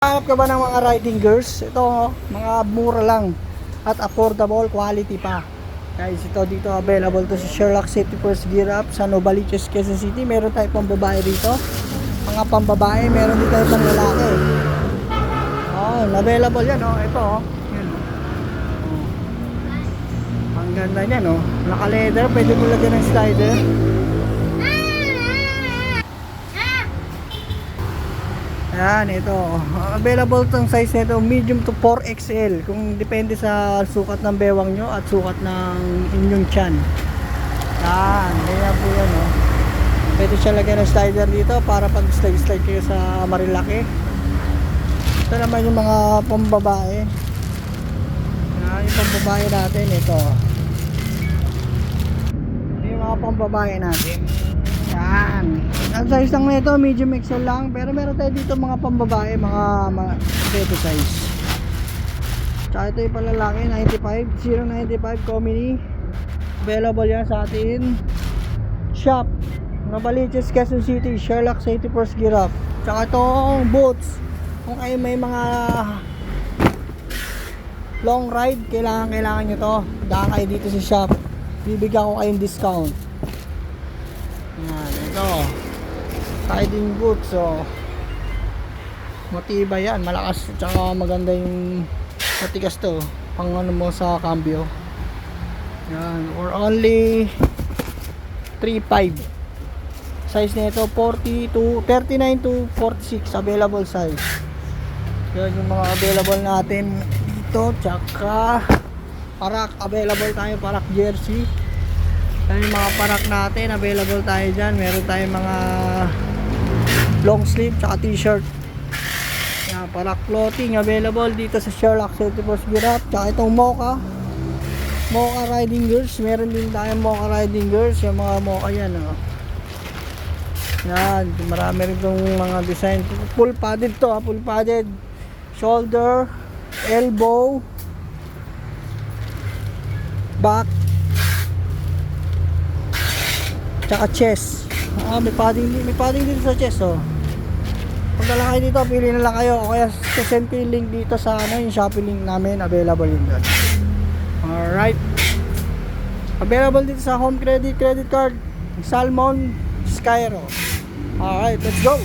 Hanap ka ba ng mga riding gears? Ito, mga mura lang at affordable quality pa. Guys, ito dito available to sa Sherlock City First Gear Up sa Novaliches, Quezon City. Meron tayo pang babae dito. Mga pang babae, meron din tayo pang lalaki. Oh, available yan, oh. Ito, oh. Yan, oh. Ang ganda niyan, oh. Naka-leather, pwede mo lagyan ng slider. Yan, ito. Available tong size nito, medium to 4XL. Kung depende sa sukat ng bewang nyo at sukat ng inyong tiyan. Yan, ganyan po yan, oh. Pwede siya lagyan ng slider dito para pag slide kayo sa Marilaki. Ito naman yung mga pambabae. Yan, yung pambabae natin, ito. Yung mga pambabae natin. Yan. Ang size lang nito, medium XL lang. Pero meron tayo dito mga pambabae, mga potato size. Tsaka ito yung palalaki, 95, 095 Comedy. Available yan sa atin shop Novaliches, Quezon City, Sherlock City First Gear Up. Tsaka itong boots, kung kayo may mga long ride, kailangan nyo to, daan kayo dito sa shop, bibigyan ko kayong discount. Yan, ito riding boots, so matibay yan, malakas, tsaka maganda yung matigas to, pang ano mo sa cambio. Yan, or only 3.5. Size nito 40 to 39 to 46 available size. Yan yung mga available natin dito. Tsaka parak, available tayo parak jersey. Yan yung mga parak natin, available tayo dyan. Meron tayong mga long sleeve tsaka t-shirt. Yan, parak clothing available dito sa Sherlock City First Gear Up. Tsaka itong Mocha riding gears, meron din tayong Mocha riding gears. Yung mga Mocha yan, oh. Yan, marami rin itong mga design. Full padded to, full padded. Shoulder, elbow, back, tsaka chest. May padding dito sa chest, oh. Pag nala kayo dito, pili na lang kayo. O kaya send ko yung link dito sa yung Shopee link namin, available yun doon. Alright, available dito sa Home Credit card, Salmon, Skyro. Alright, let's go.